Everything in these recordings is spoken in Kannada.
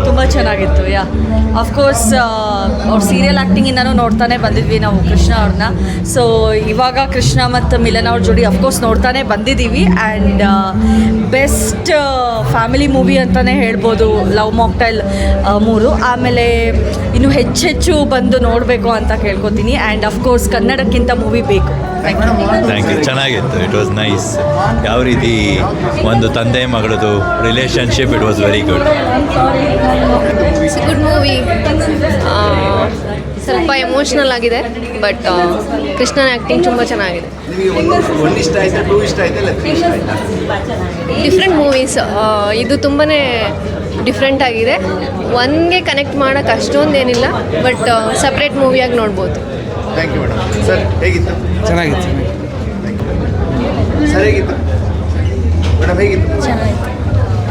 ತುಂಬ ಚೆನ್ನಾಗಿತ್ತು. ಅಫ್ಕೋರ್ಸ್ ಅವ್ರ ಸೀರಿಯಲ್ ಆ್ಯಕ್ಟಿಂಗಿಂದನೂ ನೋಡ್ತಾನೆ ಬಂದಿದ್ವಿ ನಾವು ಕೃಷ್ಣ ಅವ್ರನ್ನ. ಸೊ ಇವಾಗ ಕೃಷ್ಣ ಮತ್ತು ಮಿಲನ್ ಅವ್ರ ಜೋಡಿ ಅಫ್ಕೋರ್ಸ್ ನೋಡ್ತಾನೆ ಬಂದಿದ್ದೀವಿ. ಆ್ಯಂಡ್ ಬೆಸ್ಟ್ ಫ್ಯಾಮಿಲಿ ಮೂವಿ ಅಂತಲೇ ಹೇಳ್ಬೋದು ಲವ್ ಮಾಕ್ಟೈಲ್ 3. ಆಮೇಲೆ ಇನ್ನು ಹೆಚ್ಚು ಬಂದು ನೋಡಬೇಕು ಅಂತ ಕೇಳ್ಕೊತೀನಿ. ಆ್ಯಂಡ್ ಅಫ್ಕೋರ್ಸ್ ಕನ್ನಡಕ್ಕಿಂತ ಮೂವಿ ಬೇಕು. Thank you. ಚೆನ್ನಾಗಿತ್ತು. It was nice. ಯಾವ ರೀತಿ ಒಂದು ತಂದೆ ಮಗಳದು relationship, it was very good. Good movie. ಸ್ವಲ್ಪ ಎಮೋಷ್ನಲ್ ಆಗಿದೆ, ಬಟ್ ಕೃಷ್ಣನ ಆ್ಯಕ್ಟಿಂಗ್ ತುಂಬ ಚೆನ್ನಾಗಿದೆ. ಡಿಫ್ರೆಂಟ್ ಮೂವೀಸ್ ಇದು ತುಂಬಾ ಡಿಫ್ರೆಂಟ್ ಆಗಿದೆ. ಒನ್ಗೆ ಕನೆಕ್ಟ್ ಮಾಡೋಕ್ಕೆ ಅಷ್ಟೊಂದೇನಿಲ್ಲ, ಬಟ್ ಸಪ್ರೇಟ್ ಮೂವಿಯಾಗಿ ನೋಡ್ಬೋದು. Thank you madam. ಸರ್ ಹೇಗಿತ್ತು? ಚೆನ್ನಾಗಿತ್ತು. ಸರ್ ಹೇಗಿತ್ತು ಮೇಡಮ್? ಹೇಗಿತ್ತು?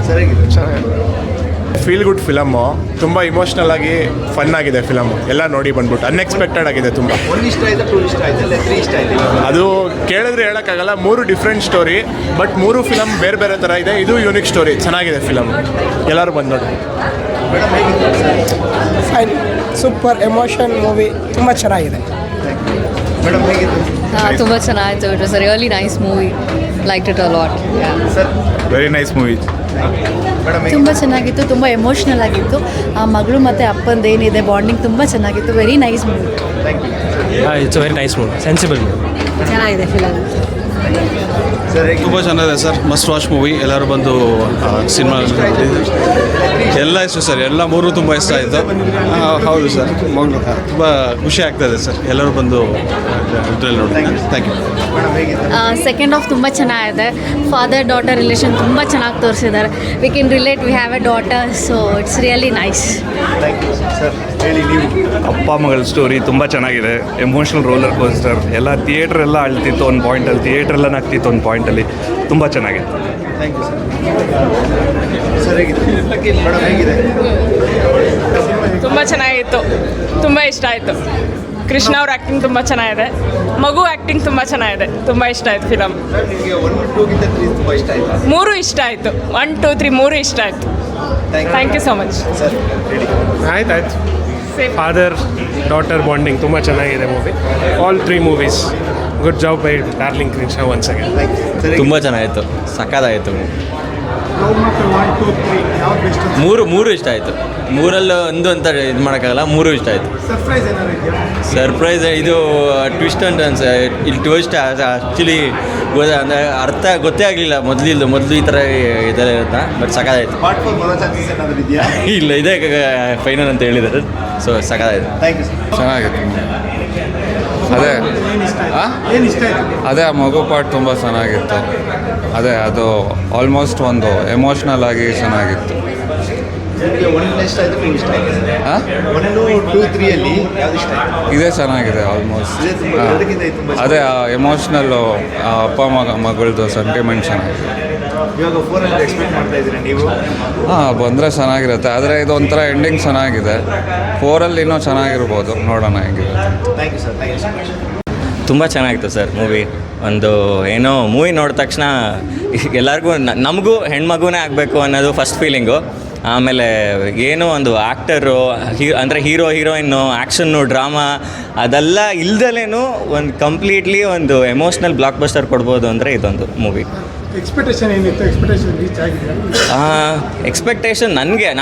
ಸರ್ ಹೇಗಿತ್ತು? ಚೆನ್ನಾಗಿತ್ತು. Feel good film. ತುಂಬ ಇಮೋಷ್ನಲ್ ಆಗಿ ಫನ್ ಆಗಿದೆ ಫಿಲಮು. ಎಲ್ಲ ನೋಡಿ ಬಂದ್ಬಿಟ್ಟು ಅನ್ಎಕ್ಸ್ಪೆಕ್ಟೆಡ್ ಆಗಿದೆ ತುಂಬ. ಅದು ಕೇಳಿದ್ರೆ ಹೇಳೋಕ್ಕಾಗಲ್ಲ. 3 ಡಿಫ್ರೆಂಟ್ ಸ್ಟೋರಿ, ಬಟ್ 3 ಫಿಲಮ್ ಬೇರೆ ಬೇರೆ ಥರ ಇದೆ. ಇದು ಯೂನಿಕ್ ಸ್ಟೋರಿ. ಚೆನ್ನಾಗಿದೆ ಫಿಲಮ್. ಎಲ್ಲರೂ ಬಂದು ನೋಡಿ. ಮೇಡಮ್ ಹೇಗಿತ್ತು? Fine, super emotion movie. ತುಂಬ ಚೆನ್ನಾಗಿದೆ. ಮೇಡಮ್ ಹೇಗಿತ್ತು? ತುಂಬ ಚೆನ್ನಾಗಿತ್ತು. It was really nice movie. Like it a lot. Sir very nice movie. Madam ತುಂಬ ಚೆನ್ನಾಗಿತ್ತು. ತುಂಬ ಎಮೋಷ್ನಲ್ ಆಗಿತ್ತು. ಆ ಮಗಳು ಮತ್ತು ಅಪ್ಪಂದು ಏನಿದೆ ಬಾಂಡಿಂಗ್ ತುಂಬ ಚೆನ್ನಾಗಿತ್ತು. Very nice movie. ಥ್ಯಾಂಕ್ ಯು. It's very nice movie, sensible movie. ಚೆನ್ನಾಗಿದೆ ಫಿಲಮ್. ಸರ್ ಹೇಗೆ? ತುಂಬ ಚೆನ್ನಾಗಿದೆ ಸರ್. Must watch movie. ಎಲ್ಲರೂ ಬಂದು ಸಿನಿಮಾ ಎಲ್ಲ ಇಷ್ಟ ಸರ್. ಎಲ್ಲ 3 ತುಂಬ ಇಷ್ಟ ಆಯಿತು. ಹೌದು ಸರ್, ತುಂಬ ಖುಷಿ ಆಗ್ತಾಯಿದೆ ಸರ್. ಎಲ್ಲರೂ ಬಂದು ಇದ್ರಲ್ಲಿ ನೋಡಿ. Thank you. ಮೇಡಮ್ ಹೇಗಿತ್ತು? ಸೆಕೆಂಡ್ ಹಾಫ್ ತುಂಬ ಚೆನ್ನಾಗಿದೆ. ಫಾದರ್ ಡಾಟರ್ ರಿಲೇಷನ್ ತುಂಬ ಚೆನ್ನಾಗಿ ತೋರಿಸಿದ್ದಾರೆ. We can relate, we have a daughter, so it's really nice. Thank you. Sir ಹೇಳಿ ನೀವು. ಅಪ್ಪ ಮಗಳ ಸ್ಟೋರಿ ತುಂಬ ಚೆನ್ನಾಗಿದೆ. Emotional roller coaster. ಎಲ್ಲ ಥಿಯೇಟ್ರ್ ಎಲ್ಲ ಅಳ್ತಿತ್ತು ಒಂದು ಪಾಯಿಂಟಲ್ಲಿ, ಥಿಯೇಟ್ರ್ ಎಲ್ಲ ನಗ್ತಿತ್ತು ಒಂದು ಪಾಯಿಂಟಲ್ಲಿ. ತುಂಬ ಚೆನ್ನಾಗಿದೆ. Thank you sir. ಸರ್ ಹೇಗಿದೆ? ಮೇಡಮ್ ಹೇಗಿದೆ? ತುಂಬ ಚೆನ್ನಾಗಿತ್ತು. ತುಂಬ ಇಷ್ಟ ಆಯಿತು. ಕೃಷ್ಣ ಅವ್ರ ಆ್ಯಕ್ಟಿಂಗ್ ತುಂಬ ಚೆನ್ನಾಗಿದೆ. ಮಗು ಆ್ಯಕ್ಟಿಂಗ್ ತುಂಬ ಚೆನ್ನಾಗಿದೆ. ತುಂಬ ಇಷ್ಟ ಆಯಿತು ಫಿಲಮ್. ಸರ್ ನಿಮಗೆ 1, 2ಗಿಂತ 3 ತುಂಬ ಇಷ್ಟ ಆಯಿತಾ? 3 ಇಷ್ಟ ಆಯಿತು. 1, 2, 3 3 ಇಷ್ಟ ಆಯಿತು. Thank you so much. Sir ಹೇಳಿ. ಆಯ್ತಾಯ್ತು. ಫಾದರ್ ಡಾಟರ್ ಬಾಂಡಿಂಗ್ ತುಂಬ ಚೆನ್ನಾಗಿದೆ movie. All 3 movies good job by Darling Krishna once again. Thank you. Sir ತುಂಬ ಚೆನ್ನಾಗಿತ್ತು. ಸಕ್ಕತ್ತಾಯಿತು. ಲವ್ ಮತ್ತು 1, 2, 3 ಯಾವ್ದು ಬೆಸ್ಟ್? 3 ಇಷ್ಟ ಆಯಿತು. 3ರಲ್ಲಿ ಒಂದು ಅಂತ ಇದು ಮಾಡೋಕ್ಕಾಗಲ್ಲ. 3 ಇಷ್ಟ ಆಯಿತು. ಸರ್ಪ್ರೈಸ್ ಏನಾದ್ರು ಇದೆಯಾ? ಸರ್ಪ್ರೈಸ್ ಇದು ಟ್ವಿಸ್ಟ್ ಅಂತ ಇಲ್ಲಿ ಟ್ವಿಸ್ಟ್ ಆ್ಯಕ್ಚುಲಿ ಅಂದರೆ ಅರ್ಥ ಗೊತ್ತೇ ಆಗಲಿಲ್ಲ ಮೊದಲು ಈ ಥರ ಇದೆಲ್ಲ ಇರುತ್ತೆ. ಬಟ್ ಸಕ್ಕತ್ತಾಯಿತು. ಪಾರ್ಟ್ 4 ಬರೋ ಚಾನ್ಸಸ್ ಏನಾದರೂ ಇದೆಯಾ? ಇಲ್ಲ, ಇದೇ ಫೈನಲ್ ಅಂತ ಹೇಳಿದ್ದಾರೆ. ಸೊ ಸಕ್ಕತ್ತಾಯಿತು. Thank you sir. ಚೆನ್ನಾಗಿತ್ತು. ಅದೇ ಏನು ಇಷ್ಟ ಆಯಿತು? ಅದೇ ಆ ಮಗು ಪಾರ್ಟ್ ತುಂಬ ಚೆನ್ನಾಗಿತ್ತು. ಅದೇ ಅದು ಆಲ್ಮೋಸ್ಟ್ ಒಂದು ಎಮೋಷ್ನಲ್ ಆಗಿ ಚೆನ್ನಾಗಿತ್ತು. ನಿಮಗೆ 1 ಇಷ್ಟ ಆಯಿತು, 2 ಇಷ್ಟ ಆಯಿತು? 1, 2, 3ಯಲ್ಲಿ ಯಾವ್ದು ಇಷ್ಟ ಆಯಿತು? ಇದೇ ಚೆನ್ನಾಗಿದೆ ಆಲ್ಮೋಸ್ಟ್. ಇದೇ ತುಂಬ ಎರಡಕ್ಕಿಂತ ಇದು ತುಂಬ ಇಷ್ಟ. ಅದೇ ಆ ಎಮೋಷ್ನಲ್ಲು ಅಪ್ಪ ಮಗಳದು ಸೆಂಟಿಮೆಂಟ್ ಚೆನ್ನಾಗಿದೆ. ಇವಾಗ 4 ಎಕ್ಸ್ಪೆಕ್ಟ್ ಮಾಡ್ತಾ ಇದ್ದೀರಾ ನೀವು? ಬಂದರೆ ಚೆನ್ನಾಗಿರುತ್ತೆ. ಆದರೆ ಇದು ಒಂಥರ ಎಂಡಿಂಗ್ ಚೆನ್ನಾಗಿದೆ. 4ರಲ್ಲಿ ಇನ್ನೂ ಚೆನ್ನಾಗಿರ್ಬೋದು. ನೋಡೋಣ ಹೆಂಗಿದೆ. Thank you sir. Thank you so much. ತುಂಬ ಚೆನ್ನಾಗಿತ್ತು ಸರ್ ಮೂವಿ. ಒಂದು ಏನೋ ಮೂವಿ ನೋಡಿದ ತಕ್ಷಣ ಎಲ್ಲರಿಗೂ ನಮಗೂ ಹೆಣ್ಮಗುನೇ ಆಗಬೇಕು ಅನ್ನೋದು ಫಸ್ಟ್ ಫೀಲಿಂಗು. ಆಮೇಲೆ ಏನೋ ಒಂದು ಆ್ಯಕ್ಟರು ಅಂದರೆ ಹೀರೋ ಹೀರೋಯಿನ್ನು ಆ್ಯಕ್ಷನ್ನು ಡ್ರಾಮಾ ಅದೆಲ್ಲ ಇಲ್ದಲೇನು ಒಂದು ಕಂಪ್ಲೀಟ್ಲಿ ಒಂದು ಎಮೋಷ್ನಲ್ ಬ್ಲಾಕ್ ಬಸ್ಟರ್ ಕೊಡ್ಬೋದು ಅಂದರೆ ಇದೊಂದು ಮೂವಿ. ಎಕ್ಸ್ಪೆಕ್ಟೇಷನ್ ಏನಿತ್ತು? ಎಕ್ಸ್ಪೆಕ್ಟೇಷನ್ ರೀಚ್ ಆಗಿದೆ? ಎಕ್ಸ್ಪೆಕ್ಟೇಷನ್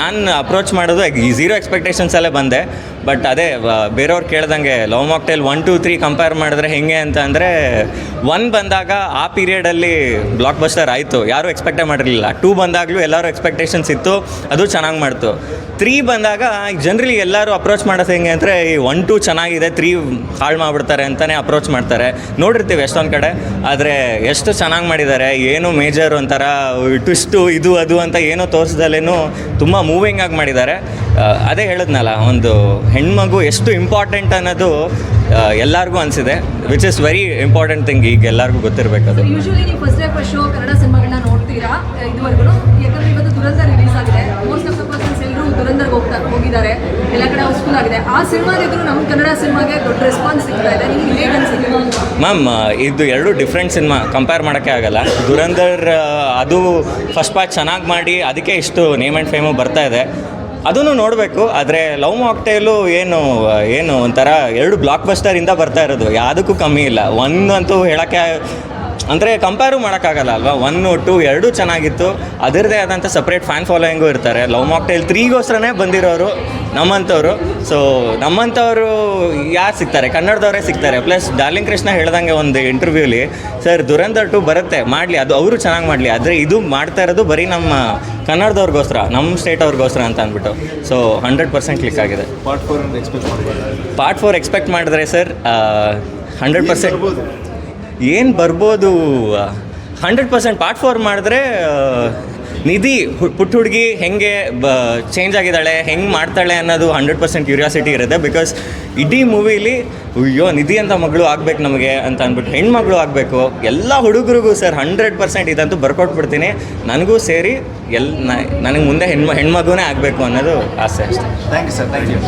ನಾನು ಅಪ್ರೋಚ್ ಮಾಡೋದು 0 ಎಕ್ಸ್ಪೆಕ್ಟೇಷನ್ಸಲ್ಲೇ ಬಂದೆ. ಬಟ್ ಅದೇ ಬೇರೆಯವ್ರು ಕೇಳ್ದಂಗೆ ಲವ್ ಮಾಕ್ಟೈಲ್ 1, 2, 3 ಕಂಪೇರ್ ಮಾಡಿದ್ರೆ ಹೆಂಗೆ ಅಂತ ಅಂದರೆ 1 ಬಂದಾಗ ಆ ಪೀರಿಯಡಲ್ಲಿ ಬ್ಲಾಕ್ ಬಸ್ಟರ್ ಆಯಿತು, ಯಾರೂ ಎಕ್ಸ್ಪೆಕ್ಟೇ ಮಾಡಿರಲಿಲ್ಲ. 2 ಬಂದಾಗಲೂ ಎಲ್ಲರೂ ಎಕ್ಸ್ಪೆಕ್ಟೇಷನ್ಸ್ ಇತ್ತು, ಅದು ಚೆನ್ನಾಗಿ ಮಾಡ್ತು. 3 ಬಂದಾಗ ಜನರಲಿ ಎಲ್ಲರೂ ಅಪ್ರೋಚ್ ಮಾಡೋದು ಹೆಂಗೆ ಅಂದರೆ ಈ 1, 2 ಚೆನ್ನಾಗಿದೆ, 3 ಹಾಳು ಮಾಡಿಬಿಡ್ತಾರೆ ಅಂತಲೇ ಅಪ್ರೋಚ್ ಮಾಡ್ತಾರೆ. ನೋಡಿರ್ತೀವಿ ಎಷ್ಟೊಂದು ಕಡೆ. ಆದರೆ ಎಷ್ಟು ಚೆನ್ನಾಗಿ ಮಾಡಿದ್ದಾರೆ. ಏನು ಮೇಜರ್ ಒಂಥರ ಟ್ವಿಸ್ಟು ಇದು ಅದು ಅಂತ ಏನೋ ತೋರಿಸ್ದಲ್ಲೇನು ತುಂಬ ಮೂವಿಂಗಾಗಿ ಮಾಡಿದ್ದಾರೆ. ಅದೇ ಹೇಳಿದ್ನಲ್ಲ, ಒಂದು ಹೆಣ್ಮಗು ಎಷ್ಟು ಇಂಪಾರ್ಟೆಂಟ್ ಅನ್ನೋದು ಎಲ್ಲರಿಗೂ ಅನಿಸಿದೆ, which is very important thing. ಈಗ ಎಲ್ಲರಿಗೂ ಗೊತ್ತಿರಬೇಕದು. ಯೂಶಲಿ ನೀವು first day first show Kannada ಸಿನಿಮಾಗಳನ್ನ ನೋಡ್ತೀರಾ ಇದುವರೆಗೂ? ಯಾಕಂದರೆ ಇವತ್ತು ದುರಂಧರ್ ರಿಲೀಸ್ ಆಗಿದೆ. ಮೋಸ್ಟ್ ಆಫ್ ದ ಪರ್ಸನ್ಸ್ ಎಲ್ಲರೂ ದುರಂಧರ್ಗೆ ಹೋಗಿದ್ದಾರೆ. ಎಲ್ಲ ಕಡೆ ಹೌಸ್ಫುಲ್ ಆಗಿದೆ. ಆ ಸಿನಿಮಾದಿದ್ರು ನಮ್ಮ ಕನ್ನಡ ಸಿನಿಮಾಗೆ ದೊಡ್ಡ ರೆಸ್ಪಾನ್ಸ್ ಸಿಗ್ತಾ ಇದೆ. ನಿಮ್ಗೆ ಹೇಗೆ ಅನಿಸಿದೆ ಮ್ಯಾಮ್? ಇದು 2 ಡಿಫ್ರೆಂಟ್ ಸಿನಿಮಾ, ಕಂಪೇರ್ ಮಾಡೋಕ್ಕೆ ಆಗಲ್ಲ. ದುರಂಧರ್ ಅದು ಫಸ್ಟ್ ಪಾರ್ಟ್ ಚೆನ್ನಾಗಿ ಮಾಡಿ ಅದಕ್ಕೆ ಇಷ್ಟು ನೇಮ್ ಆ್ಯಂಡ್ ಫೇಮು ಬರ್ತಾ ಇದೆ. ಅದನ್ನು ನೋಡಬೇಕು. ಆದರೆ ಲವ್ ಮಾಕ್ಟೇಲು ಏನು ಒಂಥರ 2 ಬ್ಲಾಕ್ ಬಸ್ಟರಿಂದ ಬರ್ತಾ ಇರೋದು, ಯಾವುದಕ್ಕೂ ಕಮ್ಮಿ ಇಲ್ಲ. ಒಂದಂತೂ ಹೇಳೋಕ್ಕೆ ಅಂದರೆ ಕಂಪೇರು ಮಾಡೋಕ್ಕಾಗಲ್ಲ ಅಲ್ವಾ. 1, 2 ಎರಡೂ ಚೆನ್ನಾಗಿತ್ತು. ಅದರದ್ದೇ ಆದಂಥ ಸಪ್ರೇಟ್ ಫ್ಯಾನ್ ಫಾಲೋಯಿಂಗು ಇರ್ತಾರೆ. ಲವ್ ಮಾಕ್ಟೇಲ್ 3ಗೋಸ್ಕರನೇ ಬಂದಿರೋರು ನಮ್ಮಂಥವ್ರು. ಸೊ ನಮ್ಮಂಥವ್ರು ಯಾರು ಸಿಗ್ತಾರೆ, ಕನ್ನಡದವರೇ ಸಿಗ್ತಾರೆ. ಪ್ಲಸ್ ಡಾರ್ಲಿಂಗ್ ಕೃಷ್ಣ ಹೇಳ್ದಂಗೆ ಒಂದು ಇಂಟರ್ವ್ಯೂಲಿ, ಸರ್ ದುರಂಧರ್ 2 ಬರುತ್ತೆ, ಮಾಡಲಿ, ಅದು ಅವರು ಚೆನ್ನಾಗಿ ಮಾಡಲಿ, ಆದರೆ ಇದು ಮಾಡ್ತಾ ಇರೋದು ಬರೀ ನಮ್ಮ ಕನ್ನಡದವ್ರಿಗೋಸ್ಕರ, ನಮ್ಮ ಸ್ಟೇಟ್ ಅವ್ರಿಗೋಸ್ಕರ ಅಂತ ಅಂದ್ಬಿಟ್ಟು. ಸೊ 100% ಕ್ಲಿಕ್ ಆಗಿದೆ. ಪಾರ್ಟ್ 4 ಎಕ್ಸ್ಪೆಕ್ಟ್ ಮಾಡಿದ್ರೆ ಸರ್ 100% ಏನು ಬರ್ಬೋದು. 100% ಪಾರ್ಟ್ 4 ಮಾಡಿದ್ರೆ ನಿಧಿ ಪುಟ್ಟ ಹುಡುಗಿ ಹೆಂಗೆ ಚೇಂಜ್ ಆಗಿದ್ದಾಳೆ, ಹೆಂಗೆ ಮಾಡ್ತಾಳೆ ಅನ್ನೋದು 100% ಕ್ಯೂರಿಯಾಸಿಟಿ ಇರುತ್ತೆ. ಬಿಕಾಸ್ ಇಡೀ ಮೂವಿಲಿ ಅಯ್ಯೋ ನಿಧಿ ಅಂತ ಮಗಳು ಆಗಬೇಕು ನಮಗೆ ಅಂತ ಅಂದ್ಬಿಟ್ಟು, ಹೆಣ್ಮಗಳು ಆಗಬೇಕು. ಎಲ್ಲ ಹುಡುಗರಿಗೂ ಸರ್ 100% ಇದಂತೂ ಬರ್ಕೊಟ್ಬಿಡ್ತೀನಿ. ನನಗೂ ಸೇರಿ ನನಗೆ ಮುಂದೆ ಹೆಣ್ಮಗುನೇ ಆಗಬೇಕು ಅನ್ನೋದು ಆಸೆ ಅಷ್ಟೇ. Thank you sir, thank you.